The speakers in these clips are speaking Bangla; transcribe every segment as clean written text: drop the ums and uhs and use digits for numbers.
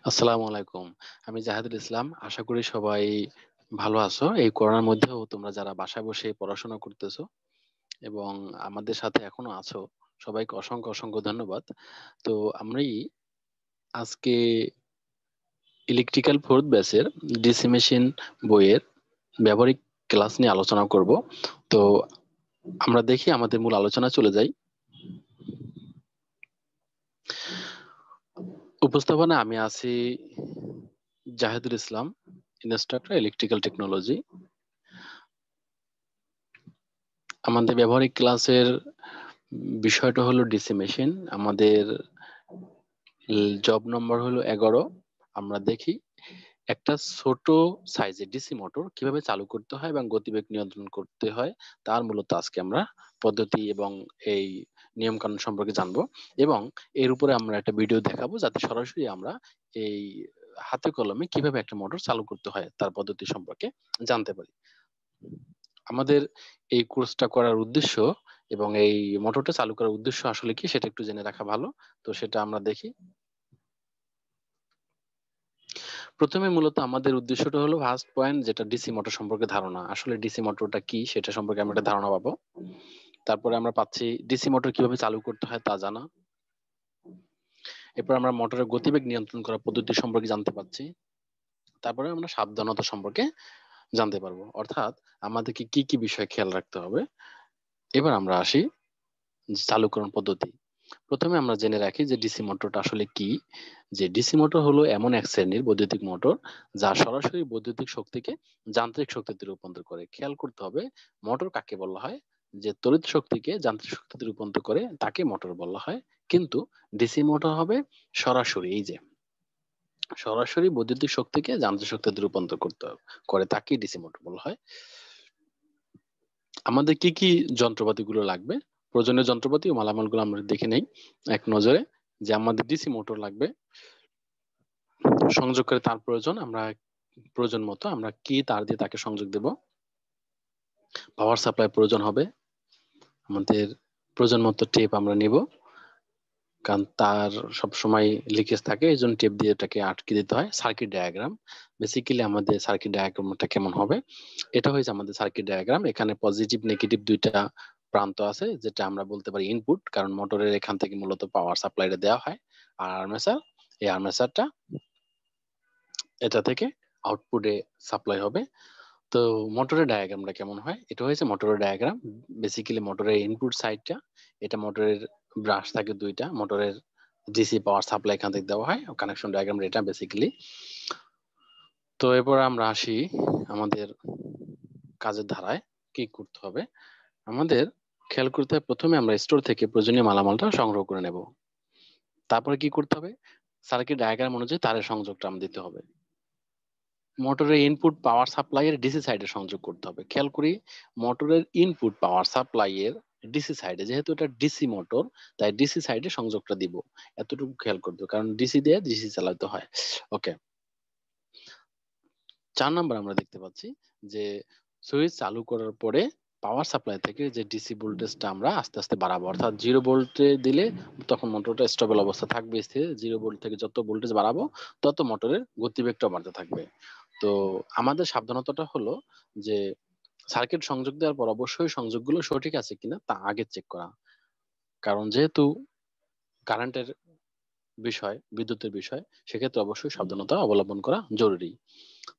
আসসালামু আলাইকুম। আমি জাহিদুল ইসলাম। আশা করি সবাই ভালো আছো। এই করোনার মধ্যেও তোমরা যারা বাসায় বসে পড়াশোনা করতেছো এবং আমাদের সাথে এখনো আছো, সবাইকে অসংখ্য অসংখ্য ধন্যবাদ। তো আমি আজকে ইলেকট্রিক্যাল ফোর্থ ব্যাচের ডিসি মেশিন বইয়ের ব্যবহারিক ক্লাস নিয়ে আলোচনা করব। তো আমরা দেখি আমাদের মূল আলোচনা চলে যাই। উপস্থাপনা আমি আছি জাহিদুল ইসলাম, ইনস্ট্রাক্টর ইলেকট্রিক্যাল টেকনোলজি। আমাদের ব্যবহারিক ক্লাসের বিষয়টা হলো ডিসি মেশিন। আমাদের জব নম্বর হলো 11। আমরা দেখি একটা ছোট সাইজের ডিসি মোটর কিভাবে চালু করতে হয় এবং গতিবেগ নিয়ন্ত্রণ করতে হয়, তার মূলত আজকে আমরা পদ্ধতি এবং এই নিয়ম কানুন সম্পর্কে জানবো। এবং এর উপরে আমরা একটা ভিডিও দেখাবো যাতে সরাসরি আমরা এই হাতে কলমে কিভাবে একটা মোটর চালু করতে হয় তার পদ্ধতি সম্পর্কে জানতে পারি। আমাদের এই কোর্সটা করার উদ্দেশ্য এবং এই মোটরটা চালু করার উদ্দেশ্য আসলে কি সেটা একটু জেনে রাখা ভালো। তো সেটা আমরা দেখি। প্রথমে মূলত আমাদের উদ্দেশ্যটা হলো ফার্স্ট পয়েন্ট, যেটা ডিসি মোটর সম্পর্কে ধারণা। আসলে ডিসি মোটরটা কি সেটা সম্পর্কে আমরা একটা ধারণা পাবো। তারপরে আমরা পাচ্ছি ডিসি মোটর কিভাবে চালু করতে হয় তা জানা। এরপর আমরা মোটরের গতিবেগ নিয়ন্ত্রণ করার পদ্ধতি সম্পর্কে জানতে পারছি। তারপরে আমরা সাবধানতা সম্পর্কে জানতে পারবো, অর্থাৎ আমাদেরকে কি কি বিষয় খেয়াল রাখতে হবে। এবার আমরা আসি চালুকরণ পদ্ধতি। প্রথমে আমরা জেনে রাখি যে ডিসি মোটরটা আসলে কি। যে ডিসি মোটর হলো এমন এক শ্রেণীর বৈদ্যুতিক মোটর যা সরাসরি বৈদ্যুতিক শক্তিকে যান্ত্রিক শক্তিতে রূপান্তর করে। খেয়াল করতে হবে মোটর কাকে বলা হয়। যে তড়িৎ শক্তিকে যান্ত্রিক শক্তিতে রূপান্তর করে তাকে মোটর বলা হয়। কিন্তু ডিসি মোটর হবে সরাসরি, এই যে সরাসরি বৈদ্যুতিক শক্তিকে যান্ত্রিক শক্তিতে রূপান্তর করে তাকে ডিসি মোটর বলা হয়। আমাদের কি কি যন্ত্রপাতিগুলো লাগবে, প্রয়োজনীয় যন্ত্রপাতি ও মালামালগুলো আমরা দেখে নেই এক নজরে। যে আমাদের ডিসি মোটর লাগবে, সংযোগকারী তার প্রয়োজন, আমরা প্রয়োজন মতো আমরা কি তার দিয়ে তাকে সংযোগ দেব। পাওয়ার সাপ্লাই প্রয়োজন হবে, আমাদের প্রয়োজন মতো টেপ আমরা নিব, কারণ তার সব সময় লিকেজ থাকে, এই জন্য টেপ দিয়ে এটাকে আটকে দিতে হয়। সার্কিট ডায়াগ্রাম, বেসিক্যালি আমাদের সার্কিট ডায়াগ্রামটা কেমন হবে, এটা হয়েছে আমাদের সার্কিট ডায়াগ্রাম। এখানে পজিটিভ নেগেটিভ দুইটা প্রান্ত আছে, যেটা আমরা বলতে পারি ইনপুট, কারণ মোটরের এখান থেকে মূলত পাওয়ার সাপ্লাইটা দেওয়া হয়। আর আর্মেচার, এই আর্মেচারটা এটা থেকে আউটপুটে সাপ্লাই হবে। তো মোটরের ডায়াগ্রামটা কেমন হয়, এটা হয়েছে মোটরের ডায়াগ্রাম। বেসিক্যালি মোটরের ইনপুট সাইডটা, এটা মোটরের ব্রাশ থাকে দুইটা, মোটরের ডিসি পাওয়ার সাপ্লাই এখান থেকে দেওয়া হয়, কানেকশন ডায়াগ্রাম এটা বেসিক্যালি। তো এরপর আমরা আসি আমাদের কাজের ধারায় কি করতে হবে। আমাদের খেয়াল করতে হবে প্রথমে আমরা স্টোর থেকে প্রয়োজনীয় মালামালটা সংগ্রহ করে নেব। তারপরে কি করতে হবে, সার্কিট ডায়াগ্রাম অনুযায়ী তারের সংযোগটা আমরা দিতে হবে। মোটরের ইনপুট পাওয়ার সাপ্লাই এর ডিসি সাইডে সংযোগ করতে হবে। খেয়াল করি মোটরের ইনপুট পাওয়ার সাপ্লাই এর ডিসি সাইডে, যেহেতু এটা ডিসি মোটর তাই ডিসি সাইডে সংযোগটা দিব, এতটুকু খেয়াল করতে হবে, কারণ ডিসি দিয়ে ডিসি চালাতে হয়। ওকে। 4 নম্বর আমরা দেখতে পাচ্ছি যে সুইচ চালু করার পরে পাওয়ার সাপ্লাই থেকে যে ডিসি ভোল্টেজটা আমরা আস্তে আস্তে বাড়াবো, অর্থাৎ 0 ভোল্টে দিলে তখন মোটরটা স্টেবল অবস্থা থাকবে স্থির। 0 ভোল্ট থেকে যত ভোল্টেজ বাড়াবো তত মোটরের গতিবেগটা বাড়তে থাকবে। তো আমাদের সাবধানতাটা হলো যে সার্কিট সংযোগ দেওয়ার পর অবশ্যই সংযোগগুলো সঠিক আছে কিনা তা আগে চেক করা, কারণ যেহেতু কারেন্টের বিষয়, বিদ্যুতের বিষয়, সেক্ষেত্রে অবশ্যই সাবধানতা অবলম্বন করা জরুরি।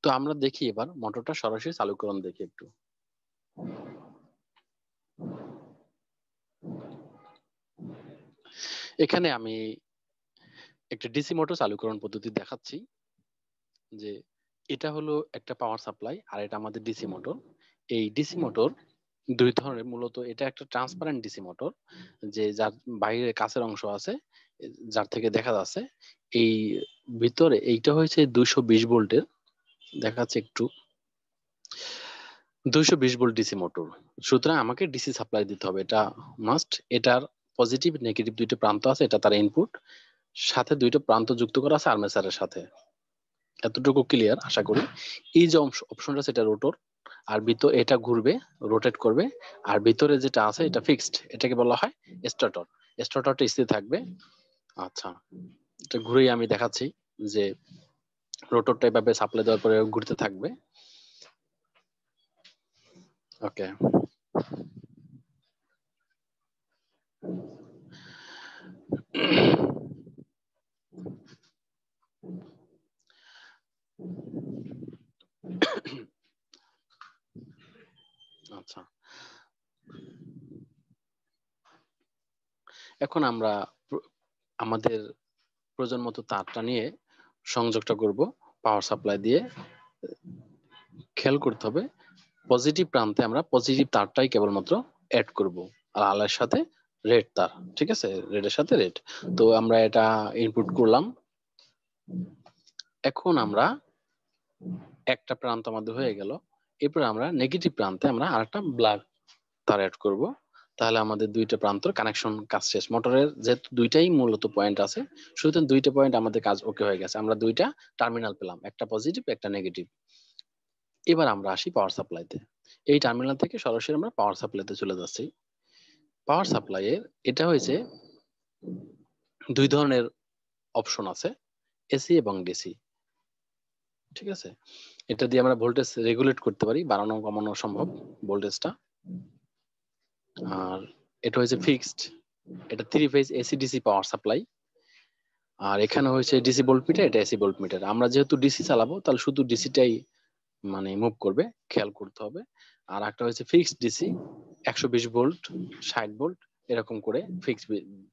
তো আমরা দেখি এবার মোটরটা সরাসরি চালুকরণ দেখি একটু। এখানে আমি একটা ডিসি মোটর চালুকরণ পদ্ধতি দেখাচ্ছি। যে এটা হলো একটা পাওয়ার সাপ্লাই আর এটা আমাদের ডিসি মোটর। এই ডিসি মোটর দুই ধরনের, মূলত এটা একটা ট্রান্সপারেন্ট ডিসি মোটর, যে যার বাইরে কাছের অংশ আছে, যার থেকে দেখা যাচ্ছে। এই ভিতরে এইটা হয়েছে 220 ভোল্টের, দেখাচ্ছে একটু, 220 ভোল্ট ডিসি মোটর। সুতরাং আমাকে ডিসি সাপ্লাই দিতে হবে, এটা মাস্ট। এটার পজিটিভ নেগেটিভ দুইটা প্রান্ত আছে, এটা তার ইনপুট, সাথে দুইটা প্রান্ত যুক্ত করা আছে আর্মেচারের সাথে। এতটুকু ক্লিয়ার আশা করি। এই যে অপশনটা সেটা রোটর, আর ভিতর এটা ঘুরবে, রোটেট করবে। আর ভিতরে যেটা আছে এটা ফিক্সড, এটাকে বলা হয় স্টার্টর। স্টার্টরটা স্থির থাকবে। আচ্ছা, এটা ঘুরেই আমি দেখাচ্ছি। যে রোটরটা এভাবে সাপ্লাই দেওয়ার পরে ঘুরতে থাকবে। ওকে, আচ্ছা, এখন আমরা আমাদের প্রয়োজন মতো তারটা নিয়ে সংযোগটা করব পাওয়ার সাপ্লাই দিয়ে। খেয়াল করতে হবে পজিটিভ প্রান্তে আমরা পজিটিভ তারটাই কেবলমাত্র অ্যাড করব, আর আলোর সাথে রেড তার, ঠিক আছে, রেডের সাথে রেড। তো আমরা এটা ইনপুট করলাম। এখন আমরা একটা প্রান্ত আমাদের হয়ে গেল, এরপর আমরা নেগেটিভ প্রান্তে আমরা আরেকটা ব্ল্যাক তার অ্যাড করব। তাহলে আমাদের দুইটা প্রান্তর কানেকশন কাজ শেষ। মোটরের যেহেতু দুইটাই মূলত পয়েন্ট আছে, সুতরাং দুইটা পয়েন্ট আমাদের কাজ ওকে হয়ে গেছে। আমরা দুইটা টার্মিনাল পেলাম, একটা পজিটিভ একটা নেগেটিভ। এবার আমরা আসি পাওয়ার সাপ্লাইতে। এই টার্মিনাল থেকে সরাসরি আমরা পাওয়ার সাপ্লাইতে চলে যাচ্ছি। পাওয়ার সাপ্লাইয়ের এটা হয়েছে দুই ধরনের অপশন আছে, এসি এবং ডিসি, ঠিক আছে। এটা দিয়ে আমরা ভোল্টেজ রেগুলেট করতে পারি, বাড়ানো কমানো সম্ভব ভোল্টেজটা। আর এটা হয়েছে ফিক্সড, এটা 3 phase AC DC power supply. আর এখানে হয়েছে ডিসি ভোল্ট মিটার, এটা এসি ভোল্ট মিটার। আমরা যেহেতু ডিসি চালাবো তাহলে শুধু ডিসিটাই মানে মুভ করবে, খেয়াল করতে হবে। আর একটা হচ্ছে ফিক্সড ডিসি, 120 ভোল্ট 60 ভোল্ট এরকম করে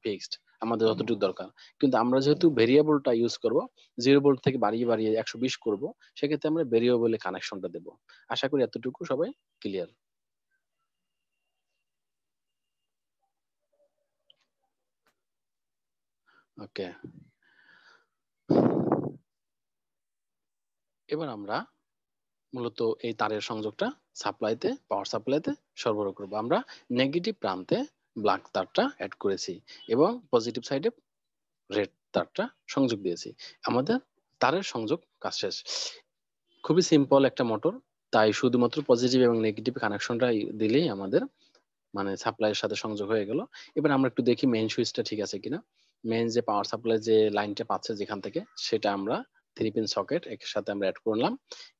ফিক্সড আমাদের যতটুকু দরকার। কিন্তু আমরা যেহেতু ভেরিয়েবলটা ইউজ করব, 0 ভোল্ট থেকে বাড়িয়ে বাড়িয়ে 120 করব, সেক্ষেত্রে আমরা ভেরিয়েবলে কানেকশনটা দেব। আশা করি এতটুকু সবাই ক্লিয়ার। ওকে, এবার আমরা মূলত এই তারের সংযোগটা সাপ্লাইতে, পাওয়ার সাপ্লাইতে সরবরাহ করব। আমরা নেগেটিভ প্রান্তে ব্ল্যাক তারটা অ্যাড করেছি এবং পজিটিভ সাইডে রেড তারটা সংযোগ দিয়েছি। আমাদের তারের সংযোগ কাজ শেষ। খুবই সিম্পল একটা মোটর, তাই শুধুমাত্র পজিটিভ এবং নেগেটিভ কানেকশনটা দিলেই আমাদের মানে সাপ্লাইয়ের সাথে সংযোগ হয়ে গেল। এবার আমরা একটু দেখি মেইন সুইচটা ঠিক আছে কিনা। মেইন যে পাওয়ার সাপ্লাই যে লাইনটা পাচ্ছে যেখান থেকে, সেটা আমরা 3 পিন সকেট এর সাথে আমরা অ্যাড করলাম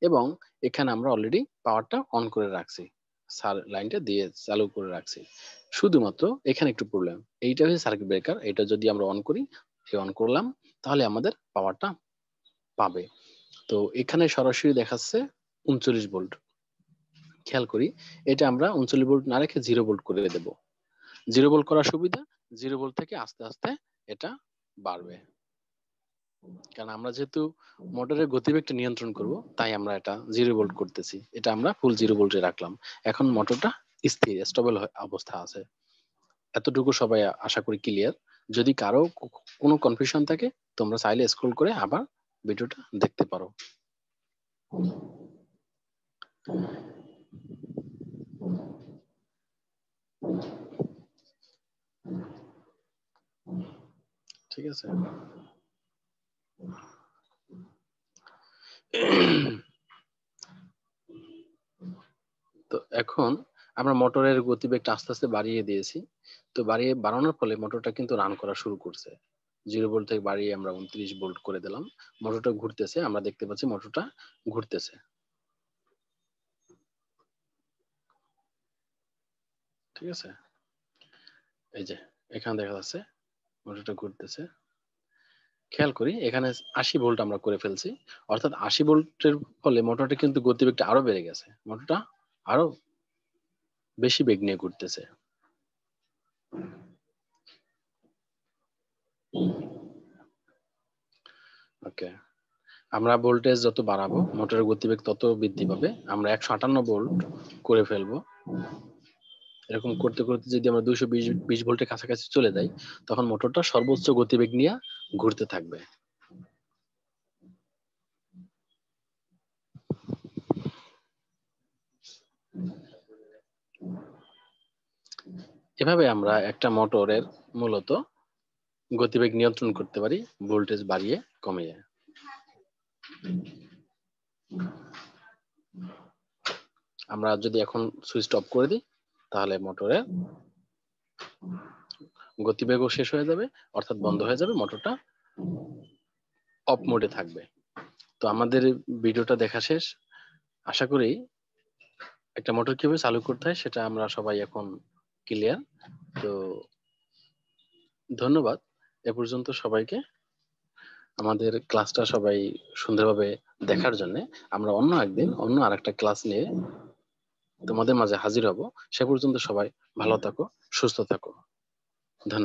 এবং এখানে আমরা অলরেডি পাওয়ারটা অন করে রাখছি, লাইনটা দিয়ে চালু করে রাখছি। শুধুমাত্র এখানে একটু প্রবলেম, এইটা হচ্ছে সার্কিট ব্রেকার, এটা যদি আমরা অন করি, অন করলাম, তাহলে আমাদের পাওয়ারটা পাবে। তো এখানে সরাসরি দেখাচ্ছে 39 ভোল্ট। খেয়াল করি, এটা আমরা 39 ভোল্ট না রেখে 0 ভোল্ট করে দেব। 0 ভোল্ট করার সুবিধা, 0 ভোল্ট থেকে আস্তে আস্তে এটা বাড়বে। কারণ আমরা যেহেতু মোটরের গতিবেগটা নিয়ন্ত্রণ করব, তাই আমরা এটা 0 ভোল্ট করতেছি। এটা আমরা ফুল 0 ভোল্টে রাখলাম। এখন মোটরটা স্থির স্টেবল অবস্থা আছে। এতটুকু সবাই আশা করি ক্লিয়ার। যদি কারো কোনো কনফিউশন থাকে, তোমরা চাইলে স্ক্রল করে আবার ভিডিওটা দেখতে পারো। ঠিক আছে। তো এখন আমরা মোটরের গতিবেগটা আস্তে আস্তে বাড়িয়ে দিয়েছি। তো বাড়ানোর ফলে মোটরটা কিন্তু রান করা শুরু করছে। 0 ভোল্ট থেকে বাড়িয়ে আমরা 29 ভোল্ট করে দিলাম। মোটরটা ঘুরতেছে, আমরা দেখতে পাচ্ছি মোটরটা ঘুরতেছে। ঠিক আছে, এই যে এখানে দেখা যাচ্ছে মোটরটা ঘুরতেছে। খেয়াল করি এখানে 80 ভোল্ট আমরা করে ফেলছি, অর্থাৎ 80 ভোল্টের ফলে মোটরটা কিন্তু গতিবেগটা আরো বেড়ে গেছে, মোটরটা আরো বেশি বেগ নিয়ে ঘুরতেছে। ওকে, আমরা ভোল্টেজ যত বাড়াবো মোটরের গতিবেগ তত বৃদ্ধি পাবে। আমরা 158 ভোল্ট করে ফেলবো। এরকম করতে করতে যদি আমরা 220 ভোল্টের কাছাকাছি চলে যাই, তখন মোটরটা সর্বোচ্চ গতিবেগ নিয়ে ঘুরতে থাকবে। এভাবে আমরা একটা মোটরের মূলত গতিবেগ নিয়ন্ত্রণ করতে পারি, ভোল্টেজ বাড়িয়ে কমিয়ে। আমরা যদি এখন সুইচ অফ করে দিই, তাহলে মোটরের গতিবেগও শেষ হয়ে যাবে, অর্থাৎ বন্ধ হয়ে যাবে, মোটরটা অফ মোডে থাকবে। তো আমাদের ভিডিওটা দেখা শেষ, আশা করি একটা মোটর কিভাবে চালু করতে হয় সেটা আমরা সবাই এখন ক্লিয়ার। তো ধন্যবাদ এ পর্যন্ত সবাইকে আমাদের ক্লাসটা সবাই সুন্দরভাবে দেখার জন্য। আমরা অন্য একদিন অন্য আরেকটা ক্লাস নিয়ে তোমাদের মাঝে হাজির হব। সে পর্যন্ত সবাই ভালো থাকো, সুস্থ থাকো। ধন্যবাদ।